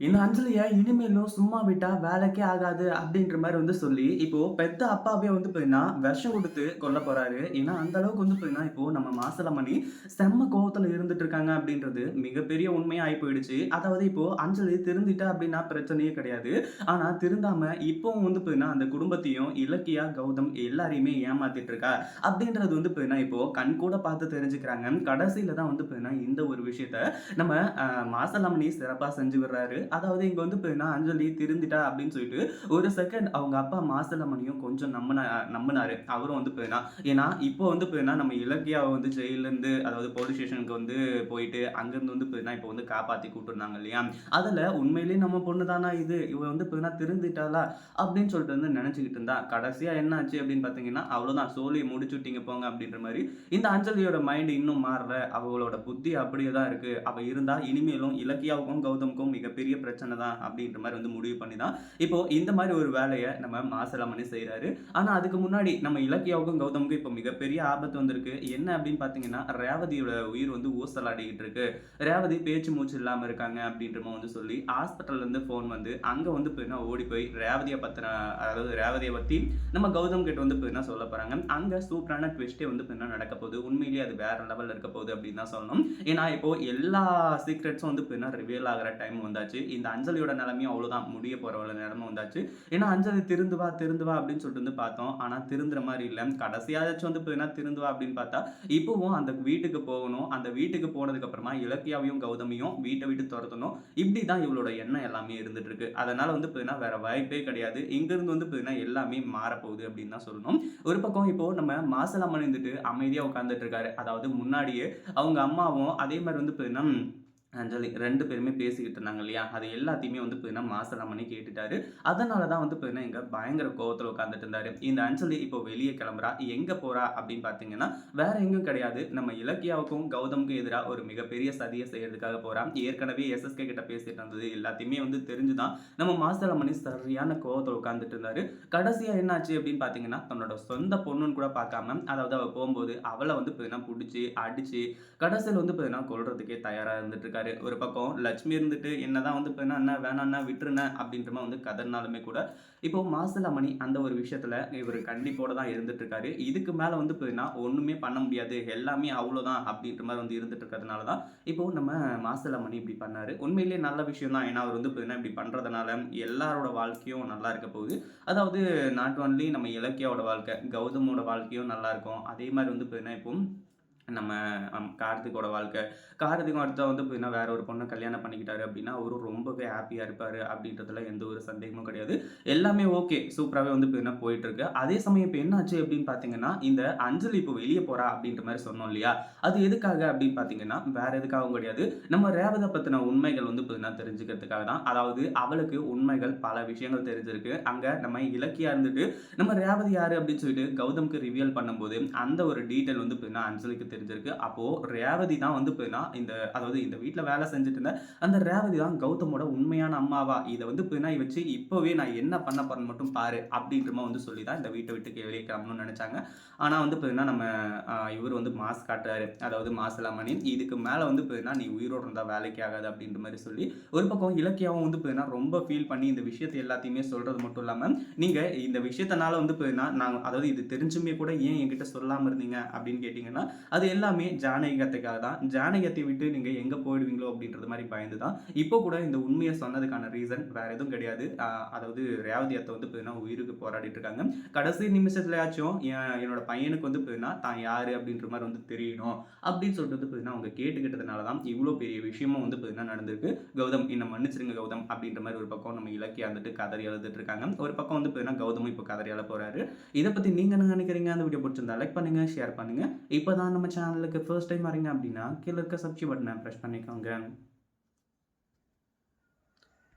இந்த அஞ்சலிய இனிமேலும் சும்மா விட்டா வேலைக்கே ஆகாது அப்படின்ற மாரி சொல்லி, இப்போ பெத்த அப்பாவே பார்த்தீங்கன்னா, விஷம் குடுத்து கொல்லப் போறாரு. ஏன்னா, அந்த அளவுக்கு பார்த்தீங்கன்னா, இப்போ நம்ம மாசலமணி செம்ம கோவத்துல இருந்துட்டு இருக்காங்க அப்படின்றது மிகப்பெரிய உண்மையா ஆயி போயிடுச்சு. அதாவது இப்போ அஞ்சலி திருந்திட்டா அப்படின்னா பிரச்சனையே கிடையாது. ஆனா திருந்தாம இப்பவும் பார்த்தீங்கன்னா, அந்த குடும்பத்தையும் இலக்கியா, கௌதம் எல்லாரையுமே ஏமாத்திட்டு இருக்கா. அப்படின்றது பார்த்தீங்கன்னா, இப்போ கண்கூட பார்த்து தெரிஞ்சுக்கிறாங்க. கடைசில தான் பார்த்தீங்கன்னா, இந்த ஒரு விஷயத்த நம்ம அ மாசலமணி சிறப்பா செஞ்சு விடுறாரு. அதாவது இங்க பார்த்தீங்கன்னா, அஞ்சலி திருந்திட்டா அப்படின்னு சொல்லிட்டு, ஒரு செகண்ட் அவங்க அப்பா மாசிலாமணியும் கொஞ்சம் நம்புனாரு. அவரும் பார்த்தீங்கன்னா, ஏன்னா இப்போ பார்த்தீங்கன்னா, நம்ம இலக்கியாவ ஜெயில்லருந்து அதாவது போலீஸ் ஸ்டேஷனுக்கு போயிட்டு, அங்கருந்து பார்த்தீங்கன்னா, இப்போ காப்பாத்தி கூட்டு வந்தாங்க இல்லையா? அதுல உண்மையிலேயே நம்ம பொண்ணு தானா இது? இவ பார்த்தீங்கன்னா திருந்திட்டாளா? அப்படின்னு சொல்லிட்டு நெனச்சுக்கிட்டு இருந்தா. கடைசியா என்ன ஆச்சு அப்படின்னு பார்த்தீங்கன்னா, அவ்வளோதான் சோழிய முடிச்சுட்டீங்க போங்க அப்படின்ற மாரி, இந்த அஞ்சலியோட மைண்ட் இன்னும் மாறல. அவளோட புத்தி அப்படியே தான் இருக்கு. அவ இருந்தா இனிமேலும் இலக்கியாவுக்கும், கௌதமுக்கும் மிகப்பெரிய பிரச்சனை தான் அப்படின்ற மாரி முடிவு பண்ணி தான், இப்போ இந்த மாரி ஒரு வேலைய நம்ம மாசலமணி செய்றாரு. ஆனா அதுக்கு முன்னாடி நம்ம இலக்கியாவுக்கும், கௌதமுக்கும் இப்போ மிகப்பெரிய ஆபத்து வந்திருக்கு. என்ன அப்படின்னு பார்த்தீங்கன்னா, ரேவதியோட உயிர் ஊசலாடிக்கிட்டு இருக்கு. ரேவதி பேச்சு மூச்சு இல்லாம இருக்காங்க அப்படின்ற மாரி சொல்லி ஹாஸ்பிட்டல்ல இருந்து ஃபோன் அங்க பார்த்தீங்கன்னா ஓடி போய் ரேவதிய பத்தின அதாவது ரேவதிய பத்தி நம்ம கௌதம் கிட்ட பார்த்தீங்கன்னா சொல்லப் போறாங்க. அங்க சூப்பரான ட்விஸ்ட்டே பார்த்தீங்கன்னா நடக்கப் போகுது. உண்மையிலேயே அது வேற லெவல்ல இருக்க போகுது அப்படின்னு தான் சொல்லணும். ஏன்னா இப்போ எல்லா சீக்ரெட்ஸும் பார்த்தீங்கன்னா ரிவீல் ஆகுற டைம் வந்தாச்சு. இந்த அஞ்சலியோட நிலைமையும் அவ்வளோதான். முடிய போற ஒரு நிலைமை வந்தாச்சு. ஏன்னா அஞ்சலி திருந்து வா அப்படின்னு சொல்லிட்டு பார்த்தோம். ஆனா திருந்துற மாரி இல்ல. கடைசியாச்சும் பார்த்தீங்கன்னா திருந்துவா அப்படின்னு பார்த்தா, இப்பவும் அந்த வீட்டுக்கு போகணும். அந்த வீட்டுக்கு போனதுக்கு அப்புறமா இலக்கியாவையும், கௌதமையும் வீட்ட விட்டு தொரத்தணும். இப்படி தான் இவளோட எண்ணம் எல்லாமே இருந்துட்டு இருக்கு. அதனால பார்த்தீங்கன்னா வேற வாய்ப்பே கிடையாது. இங்கிருந்து பார்த்தீங்கன்னா எல்லாமே மாறப்போகுது அப்படின்னு தான் சொல்லணும். ஒரு பக்கம் இப்போ நம்ம மாசலம்மன் இருந்துட்டு அமைதியா உட்கார்ந்துட்டு இருக்காரு. அதாவது முன்னாடியே அவங்க அம்மாவும் அதே மாரி பார்த்தீங்கன்னா அஞ்சலி 2 பேருமே பேசிக்கிட்டு இருந்தாங்க இல்லையா? அது எல்லாத்தையுமே பார்த்தீங்கன்னா, மாசலமணி கேட்டுட்டாரு. அதனால தான் பார்த்தீங்கன்னா, இங்க பயங்கர கோவத்துல உட்கார்ந்துட்டு இருந்தாரு. இந்த அஞ்சலி இப்போ வெளிய கிளம்புறா. எங்க போறா அப்படின்னு பார்த்தீங்கன்னா, வேற எங்கேயும் கிடையாது. நம்ம இலக்கியாவுக்கும், கௌதமுக்கும் எதிரா ஒரு மிகப்பெரிய சதிய செய்யறதுக்காக போறா. ஏற்கனவே எஸ்எஸ்கே கிட்ட பேசிட்டு இருந்தது எல்லாத்தையுமே தெரிஞ்சு தான் நம்ம மாசலமணி சரியான கோவத்துல உட்கார்ந்துட்டு இருந்தாரு. கடைசியா என்னாச்சு அப்படின்னு பார்த்தீங்கன்னா, தன்னோட சொந்த பொண்ணுன்னு கூட பார்க்காம, அதாவது அவ போம்போது அவள பார்த்தீங்கன்னா, புடிச்சு, அடிச்சு கடைசியில பார்த்தீங்கன்னா, கொல்றதுக்கே தயாரா இருந்துட்டு இருக்காரு. ஒரு பக்கம் லட்சுமி இருந்துட்டு என்னதான் பார்த்தீங்கன்னா, "அண்ணா வேணாண்ணா விட்டுருண்ண" அப்படின்ற மாரி கதறினாலுமே கூட, இப்போ மாசிலாமணி அந்த ஒரு விஷயத்துல இவரு கண்டிப்போட தான் இருந்துட்டு இருக்காரு. இதுக்கு மேல பார்த்தீங்கன்னா, ஒண்ணுமே பண்ண முடியாது. எல்லாமே அவ்வளோதான் அப்படின்ற மாரி இருந்துட்டு இருக்கிறதுனால தான், இப்போ நம்ம மாசிலாமணி இப்படி பண்ணாரு. உண்மையிலேயே நல்ல விஷயம் தான். ஏன்னா, அவர் பார்த்தீங்கன்னா, இப்படி பண்றதுனால எல்லாரோட வாழ்க்கையும் நல்லா இருக்க போகுது. அதாவது நாட் ஒன்லி நம்ம இலக்கியாவோட வாழ்க்கை, கௌதமோட வாழ்க்கையும் நல்லா இருக்கும். அதே மாரி பார்த்தீங்கன்னா, இப்போ நம்ம கார்த்திக்கோட வாழ்க்கை. கார்த்திக்கும் அடுத்து பார்த்தீங்கன்னா, வேற ஒரு பொண்ண கல்யாணம் பண்ணிக்கிட்டாரு அப்படின்னா, அவரும் ரொம்பவே ஹேப்பியா இருப்பாரு அப்படின்றதுல எந்த ஒரு சந்தேகமும் கிடையாது. எல்லாமே ஓகே. சூப்பராவே பார்த்தீங்கன்னா போயிட்டுருக்கு. அதே சமயம் இப்ப என்ன ஆச்சு அப்படின்னு பார்த்தீங்கன்னா, இந்த அஞ்சலி இப்போ வெளிய போறா அப்படின்ற மாரி சொன்னோம் இல்லையா? அது எதுக்காக அப்படின்னு பார்த்தீங்கன்னா, வேற எதுக்காகவும் கிடையாது. நம்ம ரேவத பத்தின உண்மைகள் பார்த்தீங்கன்னா தெரிஞ்சுக்கிறதுக்காக தான். அதாவது அவளுக்கு உண்மைகள் பல விஷயங்கள் தெரிஞ்சிருக்கு. அங்க நம்ம இலக்கியா இருந்துட்டு, நம்ம ரேவதி யாரு அப்படின்னு சொல்லிட்டு கௌதம்க்கு ரிவீல் பண்ணும்போது, அந்த ஒரு டீட்டெயில் பார்த்தீங்கன்னா அஞ்சலிக்கு தெரிஞ்சிருக்கு. அப்போ ரேவதி தான் பார்த்தீங்கன்னா, அதாவது இந்த வீட்ல வேலை செஞ்சுட்டு இருந்த அந்த ரேவதி தான் கௌதமோட உண்மையான அம்மாவா? இத பார்த்தீங்கன்னா வச்சு இப்பவே நான் என்ன பண்ண போறேன்னு மட்டும் பாரு. அப்படின்ற மாரி சொல்லி தான் இந்த வீட்ட விட்டு வெளிய கிளம்பணும்னு நெனச்சாங்க. ஆனா பார்த்தீங்கன்னா, நம்ம இவரு மாஸ் காட்டுறாரு. அதாவது மாசிலாமணி. இதுக்கு மேல பார்த்தீங்கன்னா, நீ உயிரோட இருந்தா வேலைக்கு ஆகாது அப்படின்ற மாரி சொல்லி, ஒரு பக்கம் இலக்கியாவும் பார்த்தீங்கன்னா, ரொம்ப ஃபீல் பண்ணி இந்த விஷயத்த எல்லாத்தையுமே சொல்றது மட்டும் இல்லாம, நீங்க இந்த விஷயத்தினால பார்த்தீங்கன்னா, நான் அதாவது இது தெரிஞ்சுமே கூட ஏன் என்கிட்ட சொல்லாம இருந்தீங்க அப்படின்னு கேட்டீங்கன்னா, அது எல்லாமே ஜானகி அத்தைக்காக தான். ஜானகி அத்தைய விட்டு நீங்க எங்க போயிடுவீங்களோ அப்படின்றது மாரி பயந்து தான். இப்போ கூட இந்த உண்மைய சொன்னதுக்கான ரீசன் வேற எதுவும் கிடையாது. அதாவது ரேவதி அத்தை பார்த்தீங்கன்னா உயிருக்கு போராடிட்டு இருக்காங்க. கடைசி நிமிஷத்துலயாச்சும் என்னோட பையனுக்கு பார்த்தீங்கன்னா, தான் யாரு அப்படின்ற மாரி தெரியணும் அப்படின்னு சொல்லிட்டு பார்த்தீங்கன்னா, அவங்க கேட்டுக்கிட்டதுனால தான் இவ்ளோ பெரிய விஷயமும் பார்த்தீங்கன்னா நடந்திருக்கு. கௌதம் என்ன மன்னிச்சிருங்க கௌதம் அப்படின்ற மாரி ஒரு பக்கம் நம்ம இலக்கியா கதறி அழுதுட்டு இருக்காங்க. ஒரு பக்கம் பார்த்தீங்கன்னா, கௌதமும் இப்போ கதறி அழ போறாரு. இத பத்தி நீங்க என்ன நினைக்கிறீங்க? அந்த வீடியோ புடிச்சிருந்தா லைக் பண்ணுங்க, ஷேர் பண்ணுங்க. இப்பதான் நம்ம சேனலுக்கு ஃபர்ஸ்ட் டைம் வரீங்க அப்படின்னா, கீழ இருக்க சப்ஸ்கிரைப் பட்டன பிரஸ் பண்ணிக்கோங்க.